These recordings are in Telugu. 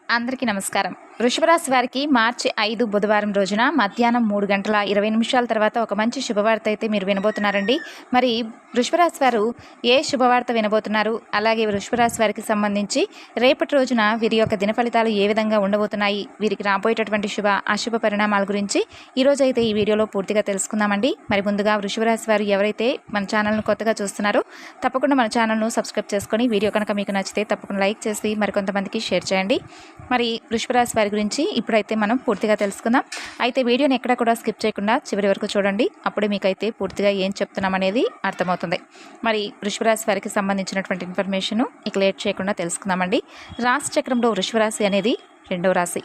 అందరికీ నమస్కారం. వృషభ రాశి వారికి మార్చి 5 బుధవారం రోజున మధ్యాహ్నం 3:20 తర్వాత ఒక మంచి శుభవార్త అయితే మీరు వినబోతున్నారండి. మరి వృషభ రాశి వారు ఏ శుభవార్త వినబోతున్నారు? అలాగే వృషభ రాశి వారికి సంబంధించి రేపటి రోజున వీరి యొక్క దిన ఫలితాలు ఏ విధంగా ఉండబోతున్నాయి? వీరికి రాబోయేటటువంటి శుభ, అశుభ పరిణామాల గురించి ఈరోజు అయితే ఈ వీడియోలో పూర్తిగా తెలుసుకుందామండి. మరి ముందుగా వృషభ రాశి వారు ఎవరైతే మన ఛానల్ను కొత్తగా చూస్తున్నారో తప్పకుండా మన ఛానల్ను సబ్స్క్రైబ్ చేసుకొని వీడియో కనుక మీకు నచ్చితే తప్పకుండా లైక్ చేసి మరికొంతమందికి షేర్ చేయండి. మరి వృషభ రాశి వారి గురించి ఇప్పుడైతే మనం పూర్తిగా తెలుసుకుందాం. అయితే వీడియోని ఎక్కడ కూడా స్కిప్ చేయకుండా చివరి వరకు చూడండి. అప్పుడే మీకైతే పూర్తిగా ఏం చెప్తున్నాం అనేది అర్థమవుతుంది. మరి వృషభ రాశి వారికి సంబంధించినటువంటి ఇన్ఫర్మేషన్ ఇక లేట్ చేయకుండా తెలుసుకుందామండి. రాశి చక్రంలో వృషభ రాశి అనేది రెండవ రాశి.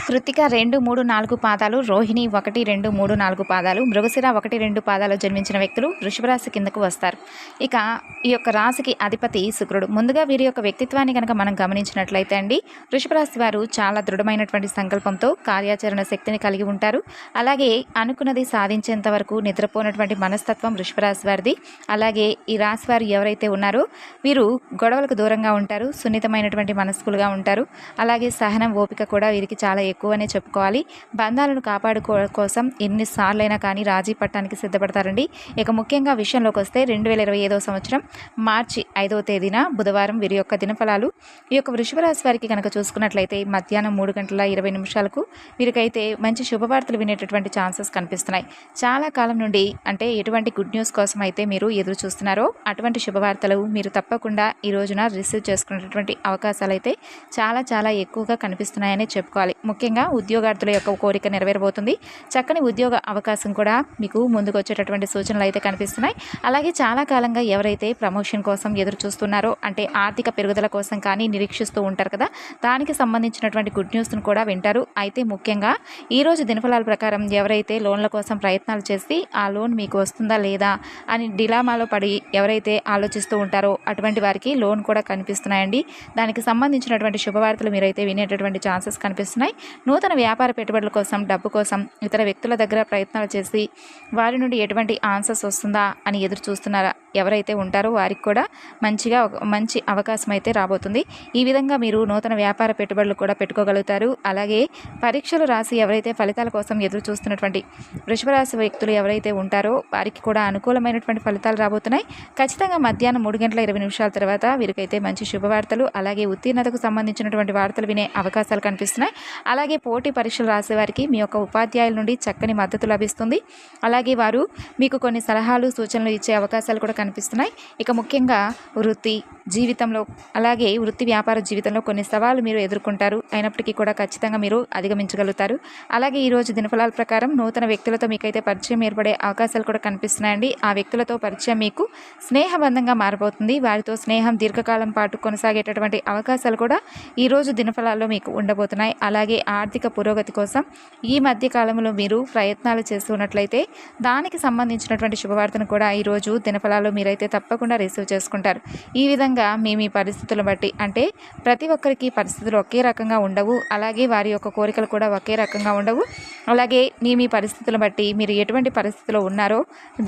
కృతిక 2, 3, 4 పాదాలు, రోహిణి 1, 2, 3, 4 పాదాలు, మృగశిర 1, 2 పాదాలు జన్మించిన వ్యక్తులు వృషభ రాశి కిందకు వస్తారు. ఇక ఈ యొక్క రాశికి అధిపతి శుక్రుడు. ముందుగా వీరి యొక్క వ్యక్తిత్వాన్ని కనుక మనం గమనించినట్లయితే అండి, వృషభ రాశి వారు చాలా దృఢమైనటువంటి సంకల్పంతో కార్యాచరణ శక్తిని కలిగి ఉంటారు. అలాగే అనుకున్నది సాధించేంత వరకు నిద్రపోయినటువంటి మనస్తత్వం వృషభ రాశి వారిది. అలాగే ఈ రాశి వారు ఎవరైతే ఉన్నారో వీరు గొడవలకు దూరంగా ఉంటారు, సున్నితమైనటువంటి మనస్కులుగా ఉంటారు. అలాగే సహనం, ఓపిక కూడా వీరికి చాలా ఎక్కువనే చెప్పుకోవాలి. బంధాలను కోసం ఎన్నిసార్లైనా కానీ రాజీ పట్టడానికి సిద్ధపడతారండి. ఇక ముఖ్యంగా విషయంలోకి వస్తే 2025 సంవత్సరం మార్చి 5వ తేదీన బుధవారం వీరి యొక్క దినఫలాలు ఈ యొక్క వృషభ రాశి వారికి కనుక చూసుకున్నట్లయితే మధ్యాహ్నం 3:20 వీరికైతే మంచి శుభవార్తలు వినేటటువంటి ఛాన్సెస్ కనిపిస్తున్నాయి. చాలా కాలం నుండి అంటే ఎటువంటి గుడ్ న్యూస్ కోసం అయితే మీరు ఎదురు చూస్తున్నారో అటువంటి శుభవార్తలు మీరు తప్పకుండా ఈ రోజున రిసీవ్ చేసుకునేటటువంటి అవకాశాలు అయితే చాలా ఎక్కువగా కనిపిస్తున్నాయని చెప్పుకోవాలి. ముఖ్యంగా ఉద్యోగార్థుల యొక్క కోరిక నెరవేరబోతుంది. చక్కని ఉద్యోగ అవకాశం కూడా మీకు ముందుకు వచ్చేటటువంటి సూచనలు అయితే కనిపిస్తున్నాయి. అలాగే చాలా కాలంగా ఎవరైతే ప్రమోషన్ కోసం ఎదురు చూస్తున్నారో అంటే ఆర్థిక పెరుగుదల కోసం కానీ నిరీక్షిస్తూ ఉంటారు కదా, దానికి సంబంధించినటువంటి గుడ్ న్యూస్ను కూడా వింటారు. అయితే ముఖ్యంగా ఈరోజు దినఫలాల ప్రకారం ఎవరైతే లోన్ల కోసం ప్రయత్నాలు చేసి ఆ లోన్ మీకు వస్తుందా లేదా అని డిలామాలో పడి ఎవరైతే ఆలోచిస్తూ ఉంటారో అటువంటి వారికి లోన్ కూడా కనిపిస్తున్నాయండి. దానికి సంబంధించినటువంటి శుభవార్తలు మీరైతే వినేటటువంటి ఛాన్సెస్ కనిపిస్తున్నాయి. నూతన వ్యాపార పెట్టుబడుల కోసం, డబ్బు కోసం ఇతర వ్యక్తుల దగ్గర ప్రయత్నాలు చేసి వారి నుండి ఎటువంటి ఆన్సర్స్ వస్తుందా అని ఎదురు చూస్తున్నారా ఎవరైతే ఉంటారో వారికి కూడా మంచి అవకాశం అయితే రాబోతుంది. ఈ విధంగా మీరు నూతన వ్యాపార పెట్టుబడులు కూడా పెట్టుకోగలుగుతారు. అలాగే పరీక్షలు రాసి ఎవరైతే ఫలితాల కోసం ఎదురు చూస్తున్నటువంటి వృషభ రాశి వ్యక్తులు ఎవరైతే ఉంటారో వారికి కూడా అనుకూలమైనటువంటి ఫలితాలు రాబోతున్నాయి. ఖచ్చితంగా మధ్యాహ్నం 3:20 తర్వాత వీరికైతే మంచి శుభవార్తలు, అలాగే ఉత్తీర్ణతకు సంబంధించినటువంటి వార్తలు వినే అవకాశాలు కనిపిస్తున్నాయి. అలాగే పోటీ పరీక్షలు రాసే వారికి మీ యొక్క ఉపాధ్యాయుల నుండి చక్కని మద్దతు లభిస్తుంది. అలాగే వారు మీకు కొన్ని సలహాలు, సూచనలు ఇచ్చే అవకాశాలు కూడా కనిపిస్తున్నాయి. ఇక ముఖ్యంగా వృత్తి జీవితంలో అలాగే వృత్తి వ్యాపార జీవితంలో కొన్ని సవాళ్లు మీరు ఎదుర్కొంటారు. అయినప్పటికీ కూడా ఖచ్చితంగా మీరు అధిగమించగలుగుతారు. అలాగే ఈరోజు దినఫలాల ప్రకారం నూతన వ్యక్తులతో మీకైతే పరిచయం ఏర్పడే అవకాశాలు కూడా కనిపిస్తున్నాయండి. ఆ వ్యక్తులతో పరిచయం మీకు స్నేహబంధంగా మారబోతుంది. వారితో స్నేహం దీర్ఘకాలం పాటు కొనసాగేటటువంటి అవకాశాలు కూడా ఈరోజు దినఫలాల్లో మీకు ఉండబోతున్నాయి. అలాగే ఆర్థిక పురోగతి కోసం ఈ మధ్య కాలంలో మీరు ప్రయత్నాలు చేస్తున్నట్లయితే దానికి సంబంధించినటువంటి శుభవార్తను కూడా ఈరోజు దినఫలాల్లో మీరైతే తప్పకుండా రిసీవ్ చేసుకుంటారు. ఈ విధంగా మీ పరిస్థితులను బట్టి అంటే ప్రతి ఒక్కరికి పరిస్థితులు ఒకే రకంగా ఉండవు. అలాగే వారి యొక్క కోరికలు కూడా ఒకే రకంగా ఉండవు. అలాగే మీ పరిస్థితులను బట్టి మీరు ఎటువంటి పరిస్థితిలో ఉన్నారో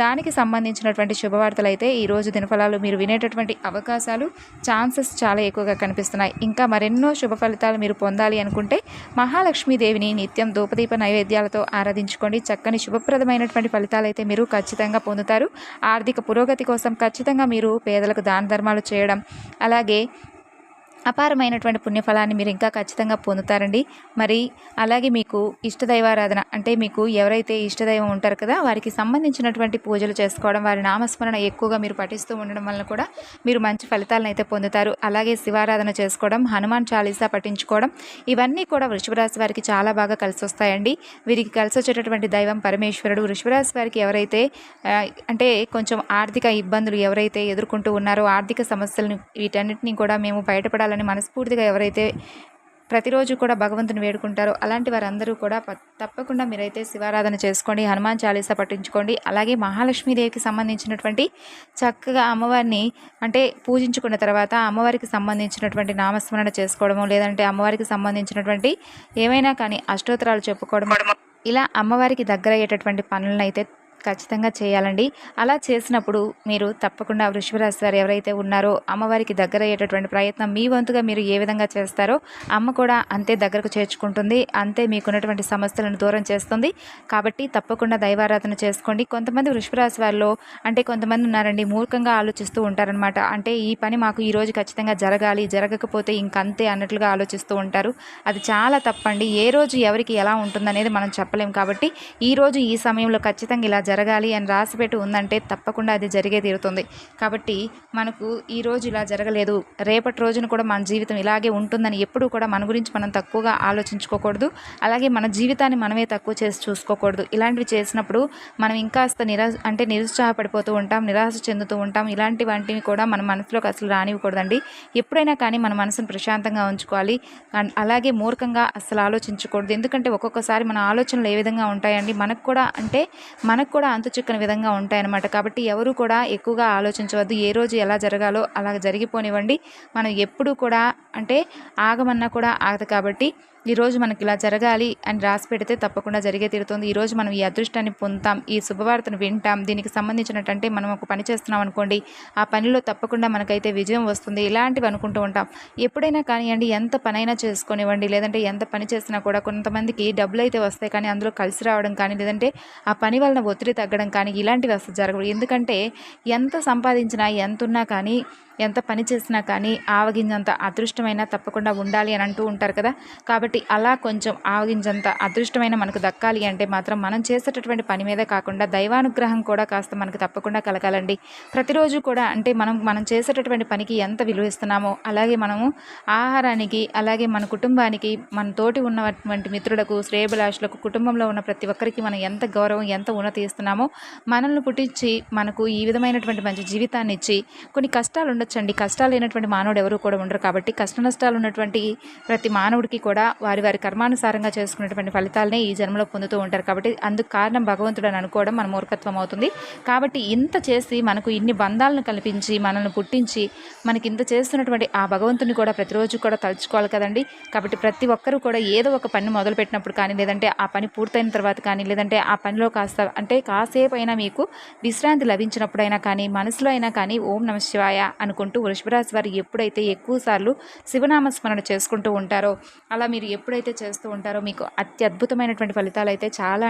దానికి సంబంధించినటువంటి శుభవార్తలు అయితే ఈరోజు దినఫలాలు మీరు వినేటటువంటి అవకాశాలు, ఛాన్సెస్ చాలా ఎక్కువగా కనిపిస్తున్నాయి. ఇంకా మరెన్నో శుభ ఫలితాలు మీరు పొందాలి అనుకుంటే మహాలక్ష్మీదేవిని నిత్యం ధూపదీప నైవేద్యాలతో ఆరాధించుకోండి. చక్కని శుభప్రదమైనటువంటి ఫలితాలు అయితే మీరు ఖచ్చితంగా పొందుతారు. ఆర్థిక పురోగతి కోసం ఖచ్చితంగా మీరు పేదలకు దాన ధర్మాలు చేయడం, అలాగే అపారమైనటువంటి పుణ్యఫలాన్ని మీరు ఇంకా ఖచ్చితంగా పొందుతారండి. మరి అలాగే మీకు ఇష్టదైవారాధన అంటే మీకు ఎవరైతే ఇష్టదైవం ఉంటారు కదా వారికి సంబంధించినటువంటి పూజలు చేసుకోవడం, వారి నామస్మరణ ఎక్కువగా మీరు పఠిస్తూ ఉండడం వలన కూడా మీరు మంచి ఫలితాలను అయితే పొందుతారు. అలాగే శివారాధన చేసుకోవడం, హనుమాన్ చాలీసా పఠించుకోవడం ఇవన్నీ కూడా వృషభ రాశి వారికి చాలా బాగా కలిసి వస్తాయండి. వీరికి కలిసి వచ్చేటటువంటి దైవం పరమేశ్వరుడు. వృషభ రాశి వారికి ఎవరైతే అంటే కొంచెం ఆర్థిక ఇబ్బందులు ఎవరైతే ఎదుర్కొంటూ ఉన్నారో ఆర్థిక సమస్యలను వీటన్నిటిని కూడా మేము బయటపడాలని మనస్ఫూర్తిగా ఎవరైతే ప్రతిరోజు కూడా భగవంతుని వేడుకుంటారో అలాంటి వారందరూ కూడా తప్పకుండా మీరైతే శివారాధన చేసుకోండి, హనుమాన్ చాలీసా పఠించుకోండి. అలాగే మహాలక్ష్మీదేవికి సంబంధించినటువంటి చక్కగా అమ్మవారిని అంటే పూజించుకున్న తర్వాత అమ్మవారికి సంబంధించినటువంటి నామస్మరణ చేసుకోవడము, లేదంటే అమ్మవారికి సంబంధించినటువంటి ఏమైనా కానీ అష్టోత్తరాలు చెప్పుకోవడం, ఇలా అమ్మవారికి దగ్గర అయ్యేటటువంటి పనులను అయితే ఖచ్చితంగా చేయాలండి. అలా చేసినప్పుడు మీరు తప్పకుండా వృషభ రాశి వారు ఎవరైతే ఉన్నారో అమ్మవారికి దగ్గరయ్యేటటువంటి ప్రయత్నం మీ వంతుగా మీరు ఏ విధంగా చేస్తారో అమ్మ కూడా అంతే దగ్గరకు చేర్చుకుంటుంది. అంతే మీకున్నటువంటి సమస్యలను దూరం చేస్తుంది. కాబట్టి తప్పకుండా దైవారాధన చేసుకోండి. కొంతమంది వృషభ రాశి వారిలో అంటే కొంతమంది ఉన్నారండి, మూర్ఖంగా ఆలోచిస్తూ ఉంటారనమాట. అంటే ఈ పని మాకు ఈరోజు ఖచ్చితంగా జరగాలి, జరగకపోతే ఇంకంతే అన్నట్లుగా ఆలోచిస్తూ ఉంటారు. అది చాలా తప్పండి. ఏ రోజు ఎవరికి ఎలా ఉంటుందనేది మనం చెప్పలేం. కాబట్టి ఈరోజు ఈ సమయంలో ఖచ్చితంగా ఇలా జరగాలి అని రాసిపెట్టి ఉందంటే తప్పకుండా అది జరిగే తీరుతుంది. కాబట్టి మనకు ఈరోజు ఇలా జరగలేదు, రేపటి రోజున కూడా మన జీవితం ఇలాగే ఉంటుందని ఎప్పుడూ కూడా మన గురించి మనం తక్కువగా ఆలోచించుకోకూడదు. అలాగే మన జీవితాన్ని మనమే తక్కువ చేసి చూసుకోకూడదు. ఇలాంటివి చేసినప్పుడు మనం ఇంకాస్త నిరుత్సాహపడిపోతూ ఉంటాం, నిరాశ చెందుతూ ఉంటాం. ఇలాంటి వాటిని కూడా మన మనసులోకి అసలు రానివ్వకూడదండి. ఎప్పుడైనా కానీ మన మనసును ప్రశాంతంగా ఉంచుకోవాలి. అలాగే మూర్ఖంగా అసలు ఆలోచించకూడదు. ఎందుకంటే ఒక్కొక్కసారి మన ఆలోచనలు ఏ విధంగా ఉంటాయండి, మనకు కూడా అంతు చిక్కని విధంగా ఉంటాయన్నమాట. కాబట్టి ఎవరు కూడా ఎక్కువగా ఆలోచించవద్దు. ఏ రోజు ఎలా జరగాలో అలా జరిగిపోనివ్వండి. మనం ఎప్పుడు కూడా ఆగమన్నా కూడా ఆగదు. కాబట్టి ఈరోజు మనకి ఇలా జరగాలి అని రాసి పెడితే తప్పకుండా జరిగే తీరుతుంది. ఈరోజు మనం ఈ అదృష్టాన్ని పొందుతాం, ఈ శుభవార్తను వింటాం, దీనికి సంబంధించినట్టంటే మనం ఒక పని చేస్తున్నాం అనుకోండి, ఆ పనిలో తప్పకుండా మనకైతే విజయం వస్తుంది, ఇలాంటివి అనుకుంటూ ఉంటాం. ఎప్పుడైనా కానివ్వండి, ఎంత పనైనా చేసుకొనివ్వండి, లేదంటే ఎంత పని చేసినా కూడా కొంతమందికి డబ్బులు అయితే వస్తాయి, కానీ అందులో కలిసి రావడం కానీ, లేదంటే ఆ పని వలన ఒత్తిడి తగ్గడం కానీ ఇలాంటివి అసలు జరగవు. ఎందుకంటే ఎంత సంపాదించినా, ఎంత ఉన్నా కానీ, ఎంత పని చేసినా కానీ ఆవగింజంత అదృష్టమైనా తప్పకుండా ఉండాలి అని అంటూ ఉంటారు కదా. కాబట్టి అలా కొంచెం ఆవగింజంత అదృష్టమైన మనకు దక్కాలి అంటే మాత్రం మనం చేసేటటువంటి పని మీదే కాకుండా దైవానుగ్రహం కూడా కాస్త మనకు తప్పకుండా కలగాలండి. ప్రతిరోజు కూడా మనం చేసేటటువంటి పనికి ఎంత విలువ ఇస్తున్నామో, అలాగే మనము ఆహారానికి, అలాగే మన కుటుంబానికి, మన తోటి ఉన్నటువంటి మిత్రులకు, శ్రేయభిలాషులకు, కుటుంబంలో ఉన్న ప్రతి ఒక్కరికి మనం ఎంత గౌరవం, ఎంత ఉన్నతి ఇస్తున్నామో, మనల్ని పుట్టించి మనకు ఈ విధమైనటువంటి మంచి జీవితాన్ని ఇచ్చి కొన్ని కష్టాలు ఉండొచ్చండి. కష్టాలు లేనటువంటి మానవుడు ఎవరు కూడా ఉండరు. కాబట్టి కష్ట నష్టాలు ఉన్నటువంటి ప్రతి మానవుడికి కూడా వారి వారి కర్మానుసారంగా చేసుకున్నటువంటి ఫలితాలనే ఈ జన్మలో పొందుతూ ఉంటారు. కాబట్టి అందుకు కారణం భగవంతుడు అని అనుకోవడం మన మూర్ఖత్వం అవుతుంది. కాబట్టి ఇంత చేసి మనకు ఇన్ని బంధాలను కల్పించి మనల్ని పుట్టించి మనకి ఇంత చేస్తున్నటువంటి ఆ భగవంతుని కూడా ప్రతిరోజు కూడా తలుచుకోవాలి కదండి. కాబట్టి ప్రతి ఒక్కరూ కూడా ఏదో ఒక పని మొదలుపెట్టినప్పుడు కానీ, లేదంటే ఆ పని పూర్తయిన తర్వాత కానీ, లేదంటే ఆ పనిలో కాసేపు అయినా మీకు విశ్రాంతి లభించినప్పుడైనా కానీ, మనసులో అయినా కానీ ఓం నమః శివాయ అనుకుంటూ వృషభరాశి వారు ఎప్పుడైతే ఎక్కువ సార్లు శివనామస్మరణ చేసుకుంటూ ఉంటారో, అలా మీరు ఎప్పుడైతే చేస్తూ ఉంటారో మీకు అత్యద్భుతమైనటువంటి ఫలితాలు అయితే చాలా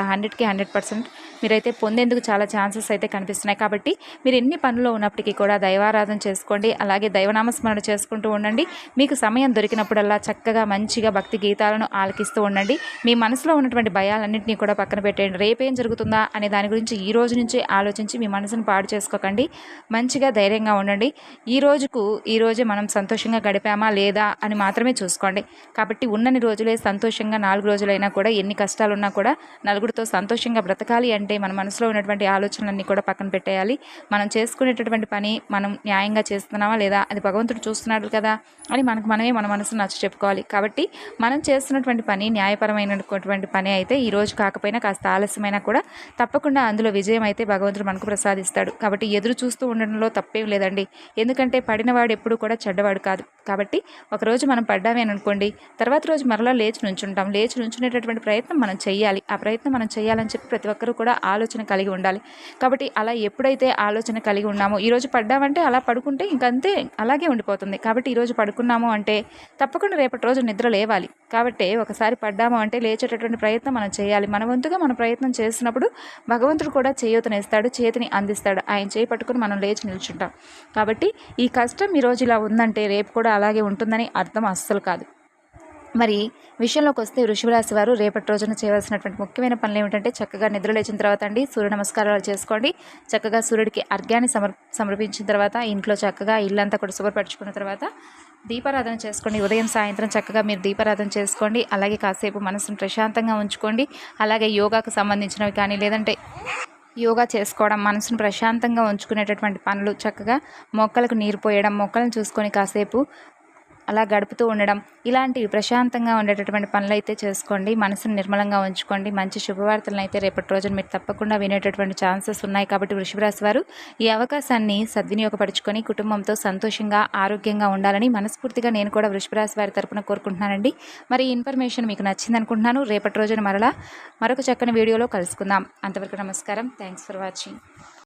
100కి 100% మీరైతే పొందేందుకు చాలా ఛాన్సెస్ అయితే కనిపిస్తున్నాయి. కాబట్టి మీరు ఎన్ని పనుల్లో ఉన్నప్పటికీ కూడా దైవారాధన చేసుకోండి, అలాగే దైవనామస్మరణ చేసుకుంటూ ఉండండి. మీకు సమయం దొరికినప్పుడల్లా చక్కగా మంచిగా భక్తి గీతాలను ఆలకిస్తూ ఉండండి. మీ మనసులో ఉన్నటువంటి భయాలన్నింటినీ కూడా పక్కన పెట్టండి. రేపేం జరుగుతుందా అనే దాని గురించి ఈ రోజు నుంచే ఆలోచించి మీ మనసును పాడు చేసుకోకండి. మంచిగా ధైర్యంగా ఉండండి. ఈ రోజే మనం సంతోషంగా గడిపామా లేదా అని మాత్రమే చూసుకోండి. కాబట్టి ఉన్నన్ని రోజులే సంతోషంగా 4 రోజులైనా కూడా ఎన్ని కష్టాలున్నా కూడా నలుగురితో సంతోషంగా బ్రతకాలి అంటే మన మనసులో ఉన్నటువంటి ఆలోచనలన్నీ కూడా పక్కన పెట్టేయాలి. మనం చేసుకునేటటువంటి పని మనం న్యాయంగా చేస్తున్నామా లేదా, అది భగవంతుడు చూస్తున్నాడు కదా అని మనమే మన మనసును నచ్చ చెప్పుకోవాలి. కాబట్టి మనం చేస్తున్నటువంటి పని న్యాయపరమైనటువంటి పని అయితే ఈ రోజు కాకపోయినా కాస్త ఆలస్యమైనా కూడా తప్పకుండా అందులో విజయం అయితే భగవంతుడు మనకు ప్రసాదిస్తాడు. కాబట్టి ఎదురు చూస్తూ ఉండడంలో తప్పేం లేదండి. ఎందుకంటే పడినవాడు ఎప్పుడు కూడా చెడ్డవాడు కాదు. కాబట్టి ఒకరోజు మనం పడ్డామే అనుకోండి, తర్వాత రోజు మరలా లేచి నుంచుంటాం. లేచి నుంచునేటటువంటి ప్రయత్నం మనం చేయాలి. ఆ ప్రయత్నం మనం చేయాలని చెప్పి ప్రతి ఒక్కరూ కూడా ఆలోచన కలిగి ఉండాలి. కాబట్టి అలా ఎప్పుడైతే ఆలోచన కలిగి ఉన్నామో, ఈరోజు పడ్డామంటే అలా పడుకుంటే ఇంకంతే అలాగే ఉండిపోతుంది. కాబట్టి ఈరోజు పడుకున్నాము అంటే తప్పకుండా రేపటి రోజు నిద్ర లేవాలి. కాబట్టి ఒకసారి పడ్డాము అంటే లేచేటటువంటి ప్రయత్నం మనం చేయాలి. మన వంతుగా మన ప్రయత్నం చేసినప్పుడు భగవంతుడు కూడా చేయూతనిస్తాడు, చేతిని అందిస్తాడు. ఆయన చేయి పట్టుకుని మనం లేచి నిల్చుంటాం. కాబట్టి ఈ కష్టం ఈరోజు ఇలా ఉందంటే రేపు కూడా అలాగే ఉంటుందని అర్థం అస్సలు కాదు. మరి విషయంలోకి వస్తే వృషభరాశి వారు రేపటి రోజున చేయవలసినటువంటి ముఖ్యమైన పనులు ఏమిటంటే, చక్కగా నిద్ర లేచిన తర్వాత సూర్య నమస్కారాలు చేసుకోండి. చక్కగా సూర్యుడికి అర్ఘ్యాన్ని సమర్పించిన తర్వాత ఇంట్లో చక్కగా ఇల్లంతా కూడా శుభ్రపరచుకున్న తర్వాత దీపారాధన చేసుకోండి. ఉదయం సాయంత్రం చక్కగా మీరు దీపారాధన చేసుకోండి. అలాగే కాసేపు మనసును ప్రశాంతంగా ఉంచుకోండి. అలాగే యోగాకు సంబంధించినవి కానీ, లేదంటే యోగా చేసుకోవడం, మనసును ప్రశాంతంగా ఉంచుకునేటటువంటి పనులు, చక్కగా మొక్కలకు నీరు పోయడం, మొక్కలను చూసుకొని కాసేపు అలా గడుపుతూ ఉండడం, ఇలాంటివి ప్రశాంతంగా ఉండేటటువంటి పనులైతే చేసుకోండి. మనసును నిర్మలంగా ఉంచుకోండి. మంచి శుభవార్తలను అయితే రేపటి రోజున మీరు తప్పకుండా వినేటటువంటి ఛాన్సెస్ ఉన్నాయి. కాబట్టి వృషభ రాశి వారు ఈ అవకాశాన్ని సద్వినియోగపరుచుకొని కుటుంబంతో సంతోషంగా, ఆరోగ్యంగా ఉండాలని మనస్ఫూర్తిగా నేను కూడా వృషభ రాశి వారి తరపున కోరుకుంటున్నానండి. మరి ఈ ఇన్ఫర్మేషన్ మీకు నచ్చింది అనుకుంటున్నాను. రేపటి రోజున మరొక చక్కని వీడియోలో కలుసుకుందాం. అంతవరకు నమస్కారం. Thanks for watching.